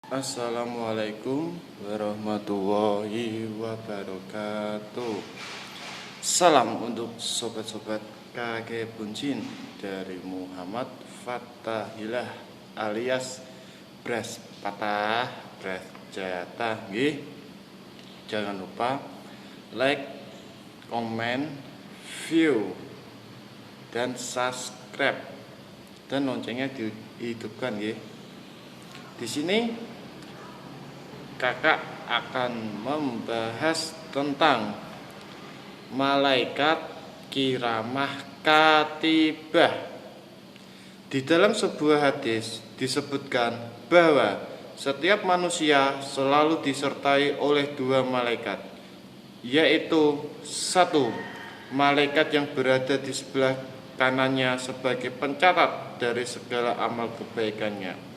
Assalamualaikum warahmatullahi wabarakatuh. Salam untuk sobat-sobat kakek buncin dari Muhammad Fattahilah alias Bras Patah Bras Jatah nggih. Jangan lupa like, komen, view, dan subscribe, dan loncengnya dihidupkan nggih. Di sini kakak akan membahas tentang malaikat kiramah katibah. Di dalam sebuah hadis disebutkan bahwa setiap manusia selalu disertai oleh dua malaikat, yaitu satu malaikat yang berada di sebelah kanannya sebagai pencatat dari segala amal kebaikannya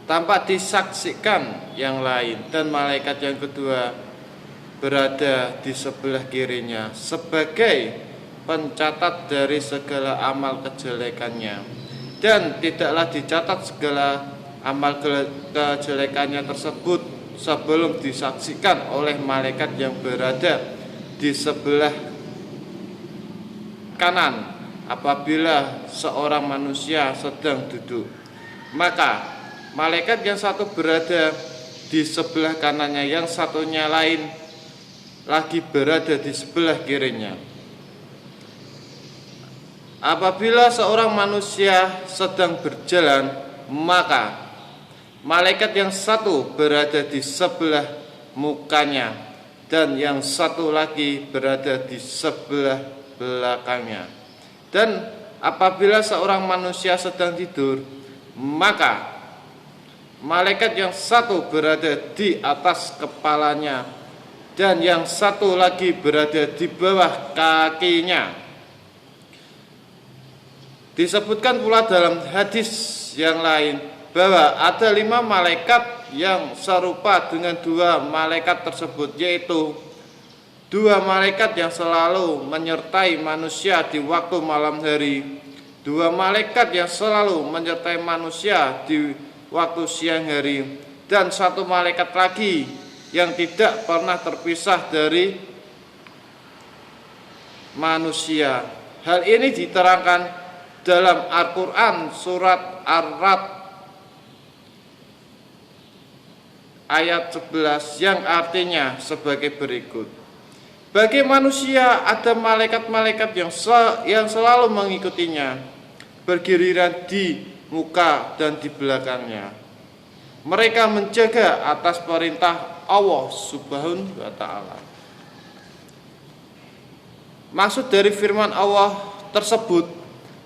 tanpa disaksikan yang lain, dan malaikat yang kedua berada di sebelah kirinya sebagai pencatat dari segala amal kejelekannya, dan tidaklah dicatat segala amal kejelekannya tersebut sebelum disaksikan oleh malaikat yang berada di sebelah kanan. Apabila seorang manusia sedang duduk, maka malaikat yang satu berada di sebelah kanannya, yang satunya lain lagi berada di sebelah kirinya. Apabila seorang manusia sedang berjalan, maka malaikat yang satu berada di sebelah mukanya dan yang satu lagi berada di sebelah belakangnya. Dan apabila seorang manusia sedang tidur, maka malaikat yang satu berada di atas kepalanya dan yang satu lagi berada di bawah kakinya. Disebutkan pula dalam hadis yang lain bahwa ada 5 malaikat yang serupa dengan 2 malaikat tersebut, yaitu 2 malaikat yang selalu menyertai manusia di waktu malam hari, 2 malaikat yang selalu menyertai manusia di waktu siang hari, dan 1 malaikat lagi yang tidak pernah terpisah dari manusia. Hal ini diterangkan dalam Al-Quran surat Ar-Ra'd ayat 11 yang artinya sebagai berikut: bagi manusia ada malaikat-malaikat yang selalu mengikutinya, bergiliran di muka dan di belakangnya. Mereka menjaga atas perintah Allah Subhanahu wa ta'ala. Maksud dari firman Allah tersebut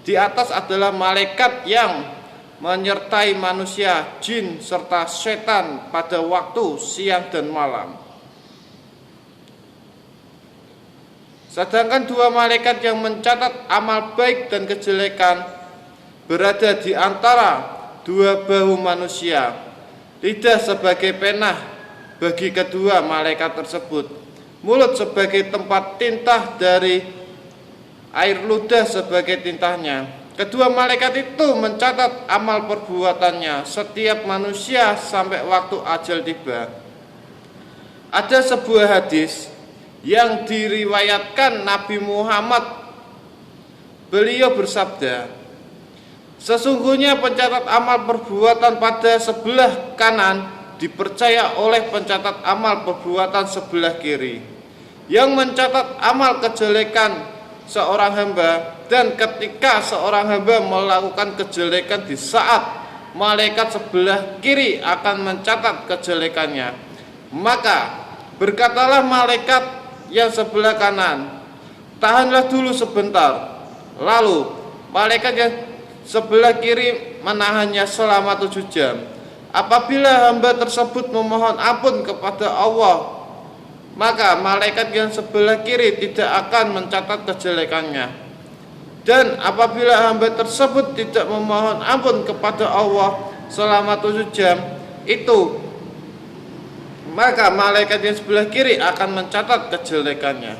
di atas adalah malaikat yang menyertai manusia, jin, serta setan pada waktu siang dan malam. Sedangkan 2 malaikat yang mencatat amal baik dan kejelekan berada di antara 2 bahu manusia. Lidah sebagai penah bagi kedua malaikat tersebut, mulut sebagai tempat tintah dari air ludah sebagai tintahnya. Kedua malaikat itu mencatat amal perbuatannya setiap manusia sampai waktu ajal tiba. Ada sebuah hadis yang diriwayatkan Nabi Muhammad. Beliau bersabda, sesungguhnya pencatat amal perbuatan pada sebelah kanan dipercaya oleh pencatat amal perbuatan sebelah kiri, yang mencatat amal kejelekan seorang hamba, dan ketika seorang hamba melakukan kejelekan di saat malaikat sebelah kiri akan mencatat kejelekannya, maka berkatalah malaikat yang sebelah kanan, tahanlah dulu sebentar. Lalu malaikat yang sebelah kiri menahannya selama 7 jam. Apabila hamba tersebut memohon ampun kepada Allah, maka malaikat yang sebelah kiri tidak akan mencatat kejelekannya. Dan apabila hamba tersebut tidak memohon ampun kepada Allah selama 7 jam itu, maka malaikat yang sebelah kiri akan mencatat kejelekannya.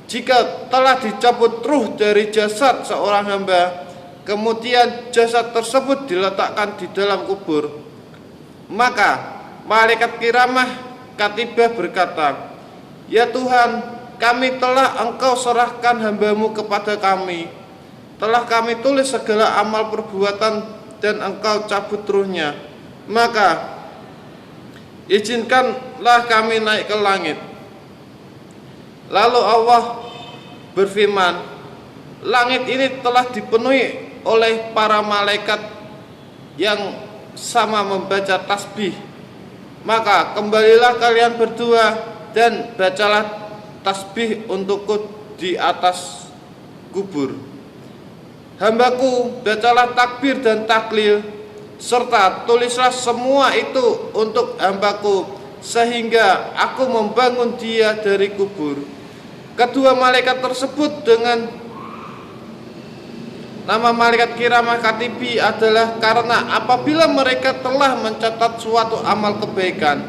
Jika telah dicabut ruh dari jasad seorang hamba, kemudian jasad tersebut diletakkan di dalam kubur, Maka malaikat kiramah katibah berkata, "Ya Tuhan, kami telah Engkau serahkan hamba-Mu kepada kami. Telah kami tulis segala amal perbuatan dan Engkau cabut ruhnya. Maka izinkanlah kami naik ke langit." Lalu Allah berfirman, "Langit ini telah dipenuhi oleh para malaikat yang sama membaca tasbih. Maka kembalilah kalian berdua dan bacalah tasbih untukku di atas kubur. Hambaku, bacalah takbir dan taklil, serta tulislah semua itu untuk hambaku, sehingga aku membangun dia dari kubur." Kedua malaikat tersebut dengan nama malaikat kiramah katibi adalah karena apabila mereka telah mencatat suatu amal kebaikan,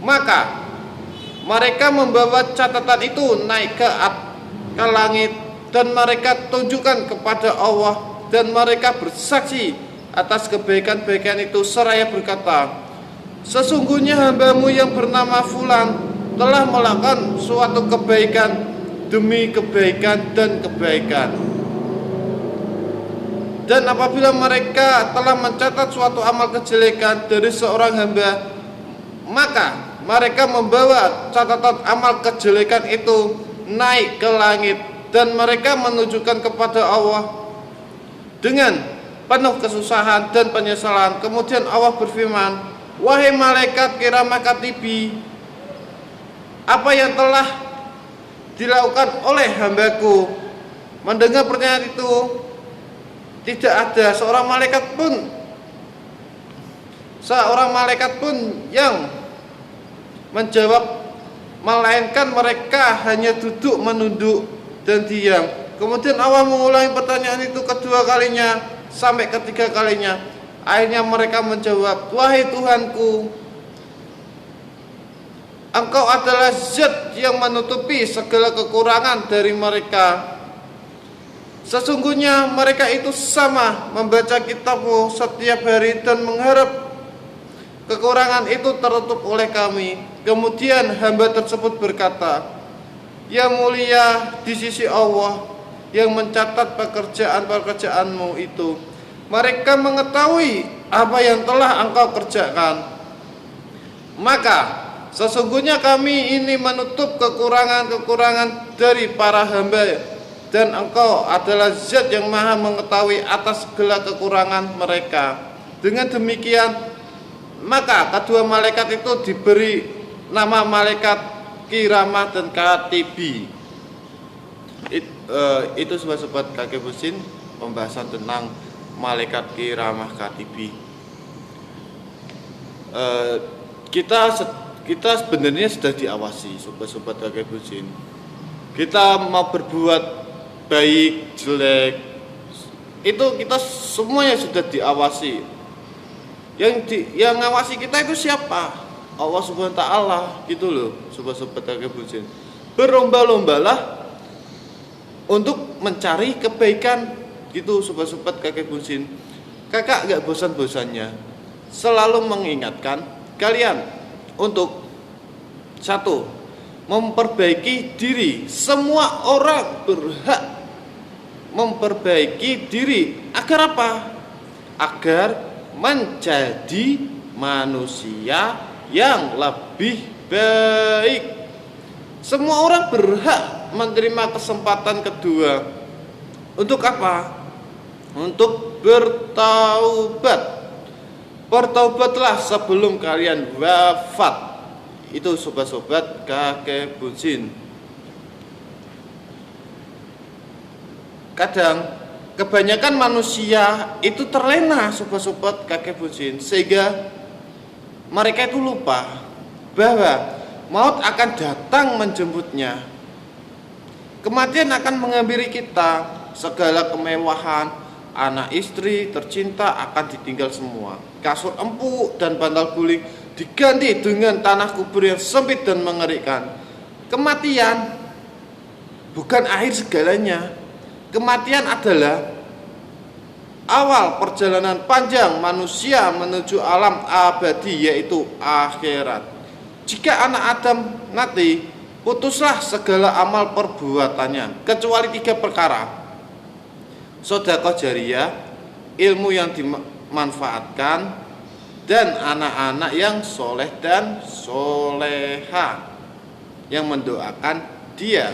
maka mereka membawa catatan itu naik ke langit dan mereka tunjukkan kepada Allah, dan mereka bersaksi atas kebaikan-kebaikan itu seraya berkata, "Sesungguhnya hamba-Mu yang bernama Fulan telah melakukan suatu kebaikan demi kebaikan dan kebaikan." Dan apabila mereka telah mencatat suatu amal kejelekan dari seorang hamba, maka mereka membawa catatan amal kejelekan itu naik ke langit dan mereka menunjukkan kepada Allah dengan penuh kesusahan dan penyesalan. Kemudian Allah berfirman, "Wahai malaikat kiramah katibi, apa yang telah dilakukan oleh hambaku?" Mendengar pertanyaan itu, tidak ada seorang malaikat pun yang menjawab, melainkan mereka hanya duduk menunduk dan diam. Kemudian Allah mengulangi pertanyaan itu kedua kalinya sampai ketiga kalinya. Akhirnya mereka menjawab, "Wahai Tuhanku, Engkau adalah zat yang menutupi segala kekurangan dari mereka. Sesungguhnya mereka itu sama membaca kitab-Mu setiap hari dan mengharap kekurangan itu tertutup oleh kami." Kemudian hamba tersebut berkata, "Yang mulia di sisi Allah yang mencatat pekerjaan-pekerjaan-Mu itu, mereka mengetahui apa yang telah Engkau kerjakan. Maka sesungguhnya kami ini menutup kekurangan-kekurangan dari para hamba, dan Engkau adalah zat yang maha mengetahui atas segala kekurangan mereka." Dengan demikian, maka kedua malaikat itu diberi nama malaikat kiramah dan katibi. Itu sobat-sobat kakek busin pembahasan tentang malaikat kiramah katibi. Kita sebenarnya sudah diawasi, sobat-sobat kakek busin. Kita mau berbuat baik, jelek, itu kita semuanya sudah diawasi. Yang ngawasi kita itu siapa? Allah Subhanahu wa ta'ala, gitu loh, sobat-sobat kakek busin. Berlomba-lombalah untuk mencari kebaikan, gitu sobat-sobat kakek busin. Kakak gak bosan-bosannya selalu mengingatkan kalian untuk satu, memperbaiki diri. Semua orang berhak memperbaiki diri. Agar apa? Agar menjadi manusia yang lebih baik. Semua orang berhak menerima kesempatan kedua. Untuk apa? Untuk bertaubat. Bertaubatlah sebelum kalian wafat. Itu sobat-sobat kakek busin. Kadang kebanyakan manusia itu terlena, sobat-sobat kakek busin, sehingga mereka itu lupa bahwa maut akan datang menjemputnya. Kematian akan menghampiri kita. Segala kemewahan, anak istri tercinta akan ditinggal semua. Kasur empuk dan bantal guling diganti dengan tanah kubur yang sempit dan mengerikan. Kematian bukan akhir segalanya. Kematian adalah awal perjalanan panjang manusia menuju alam abadi, yaitu akhirat. Jika anak Adam mati, putuslah segala amal perbuatannya, kecuali 3 perkara: sedekah jariyah, ilmu yang dimanfaatkan, dan anak-anak yang soleh dan soleha yang mendoakan dia,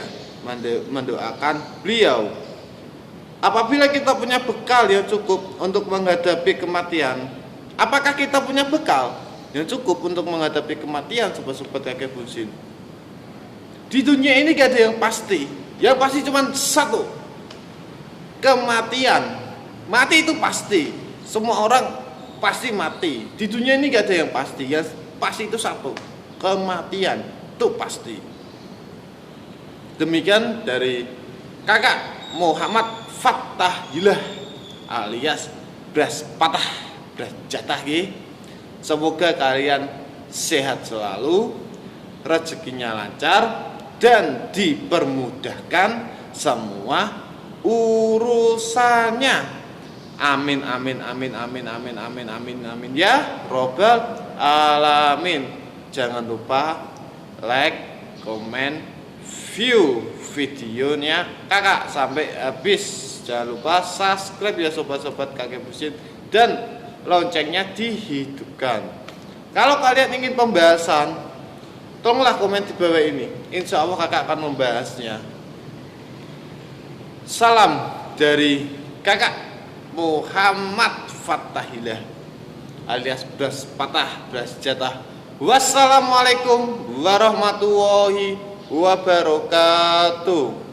mendoakan beliau. Apabila kita punya bekal yang cukup untuk menghadapi kematian, apakah kita punya bekal yang cukup untuk menghadapi kematian, sobat-sobat kakek busin? Di dunia ini gak ada yang pasti. Yang pasti cuma satu: kematian. Mati itu pasti. Semua orang pasti mati. Di dunia ini gak ada yang pasti. Yang pasti itu satu: kematian. Itu pasti. Demikian dari kakak Muhammad Fattahilah alias Bras Patah Bras Jatah. Semoga kalian sehat selalu, rezekinya lancar, dan dipermudahkan semua urusannya. Amin amin amin amin amin amin amin amin ya robbal alamin. Jangan lupa like, comment, view videonya kakak sampai habis. Jangan lupa subscribe ya sobat-sobat kakek busin, dan loncengnya dihidupkan. Kalau kalian ingin pembahasan, tolonglah komen di bawah ini. Insya Allah kakak akan membahasnya. Salam dari kakak Muhammad Fattahilah alias Bras Patah Bras Jatah. Wassalamualaikum warahmatullahi wabarakatuh.